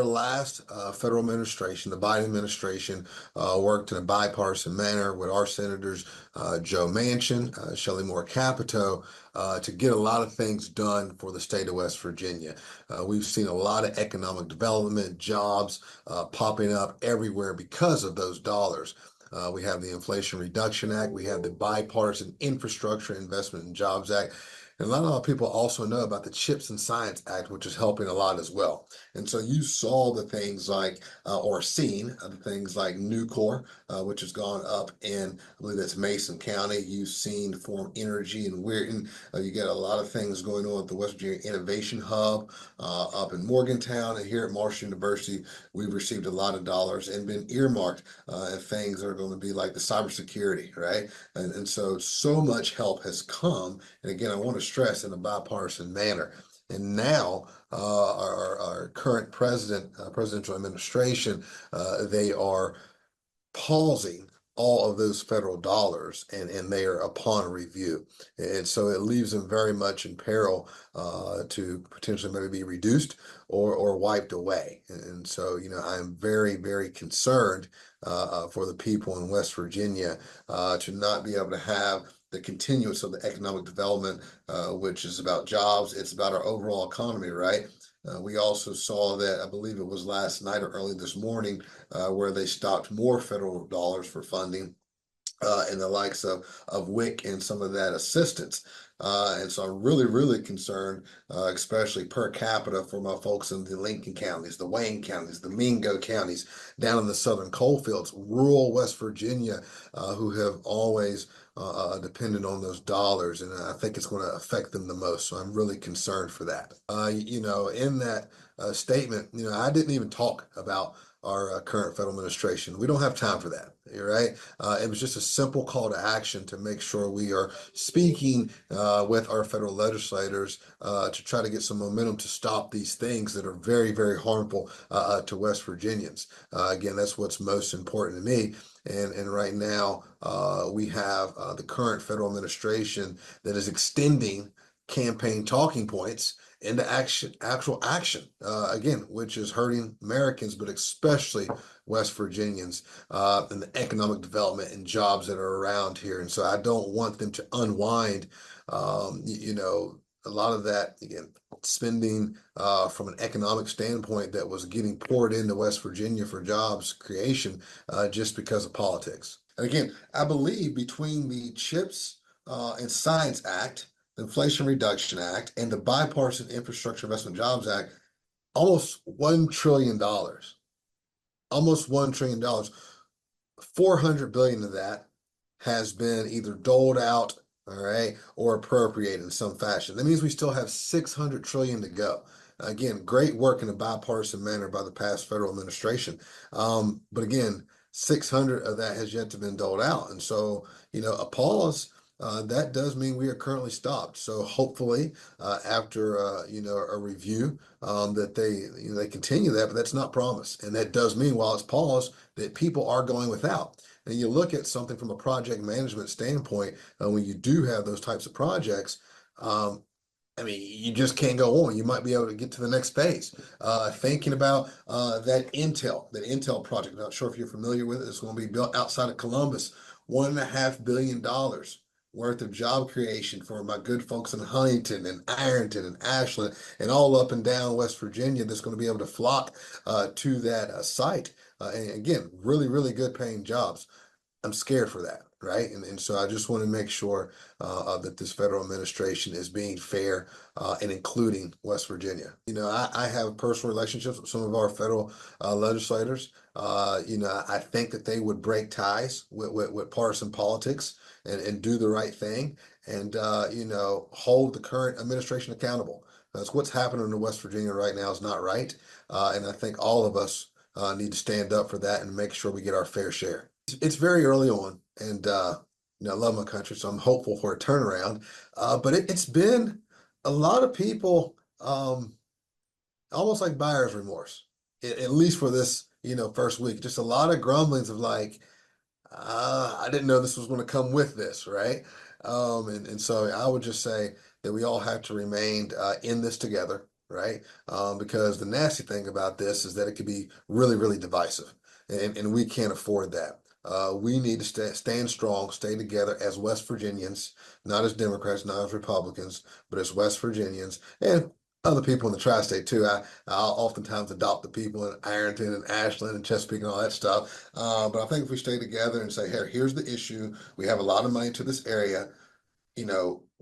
Our last federal administration, the Biden administration, worked in a bipartisan manner with our senators, Joe Manchin, Shelley Moore Capito, to get a lot of things done for the state of West Virginia. We've seen a lot of economic development, jobs popping up everywhere because of those dollars. We have the Inflation Reduction Act, we have the Bipartisan Infrastructure Investment and Jobs Act. And a lot of people also know about the Chips and Science Act, which is helping a lot as well. And so you saw the things like, or seen the things like Nucor, which has gone up in, I believe that's Mason County. You've seen Form Energy and Weirton. You get a lot of things going on at the West Virginia Innovation Hub up in Morgantown. And here at Marshall University, we've received a lot of dollars and been earmarked and things that are going to be like the cybersecurity, right? And so much help has come. And again, I want to stress in a bipartisan manner. And now our current presidential administration, they are pausing all of those federal dollars and they are upon review. And so it leaves them very much in peril to potentially maybe be reduced or wiped away. And so, I'm very, very concerned for the people in West Virginia to not be able to have the continuance of the economic development, which is about jobs. It's about our overall economy, right? We also saw that, I believe it was last night or early this morning, where they stopped more federal dollars for funding in the likes of WIC and some of that assistance. And so I'm really, really concerned, especially per capita for my folks in the Lincoln counties, the Wayne counties, the Mingo counties, down in the southern coalfields, rural West Virginia, who have always dependent on those dollars. And I think it's going to affect them the most. So I'm really concerned for that. In that statement, I didn't even talk about our current federal administration. We don't have time for that, right? It was just a simple call to action to make sure we are speaking with our federal legislators to try to get some momentum to stop these things that are very, very harmful to West Virginians. Again, that's what's most important to me. And right now, we have the current federal administration that is extending campaign talking points into actual action, again, which is hurting Americans, but especially West Virginians, and the economic development and jobs that are around here. And so I don't want them to unwind, a lot of that, again, spending from an economic standpoint that was getting poured into West Virginia for jobs creation just because of politics. And again, I believe between the Chips and Science Act, the Inflation Reduction Act, and the Bipartisan Infrastructure Investment Jobs Act, almost $1 trillion. Almost $1 trillion. 400 billion of that has been either doled out, all right, or appropriated in some fashion. That means we still have 600 trillion to go. Again, great work in a bipartisan manner by the past federal administration. But again, 600 of that has yet to been doled out. And so, a pause, that does mean we are currently stopped. So hopefully, after a review, that they continue that, but that's not promised. And that does mean while it's paused, that people are going without. And you look at something from a project management standpoint, when you do have those types of projects, you just can't go on. You might be able to get to the next phase. Thinking about that Intel project. Not sure if you're familiar with it. It's going to be built outside of Columbus. $1.5 billion worth of job creation for my good folks in Huntington and Ironton and Ashland and all up and down West Virginia that's going to be able to flock to that site. And again, really, really good paying jobs. I'm scared for that, right? And so I just want to make sure that this federal administration is being fair and including West Virginia. I have personal relationships with some of our federal legislators. I think that they would break ties with partisan politics and do the right thing and, hold the current administration accountable. That's what's happening in West Virginia right now is not right. And I think all of us need to stand up for that and make sure we get our fair share. It's very early on, and I love my country, so I'm hopeful for a turnaround. But it's been a lot of people almost like buyer's remorse, at least for this first week. Just a lot of grumblings of like, I didn't know this was going to come with this, right? And so I would just say that we all have to remain in this together. right? Because the nasty thing about this is that it could be really, really divisive, and we can't afford that. We need to stand strong, stay together as West Virginians, not as Democrats, not as Republicans, but as West Virginians and other people in the tri-state too. I'll oftentimes adopt the people in Ironton and Ashland and Chesapeake and all that stuff. But I think if we stay together and say, hey, here's the issue. We have a lot of money to this area.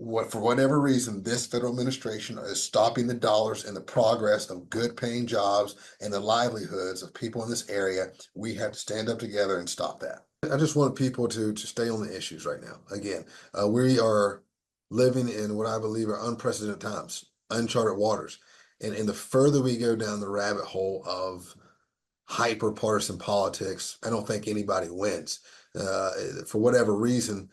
What for whatever reason, this federal administration is stopping the dollars and the progress of good paying jobs and the livelihoods of people in this area. We have to stand up together and stop that. I just want people to stay on the issues right now. Again, we are living in what I believe are unprecedented times, uncharted waters. And the further we go down the rabbit hole of hyper partisan politics, I don't think anybody wins. For whatever reason,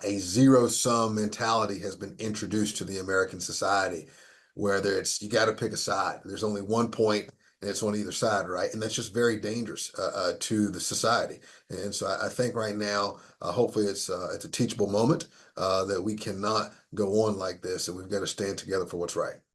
a zero sum mentality has been introduced to the American society, where it's you got to pick a side. There's only one point, and it's on either side, right? And that's just very dangerous to the society. And so I think right now, hopefully, it's a teachable moment that we cannot go on like this, and we've got to stand together for what's right.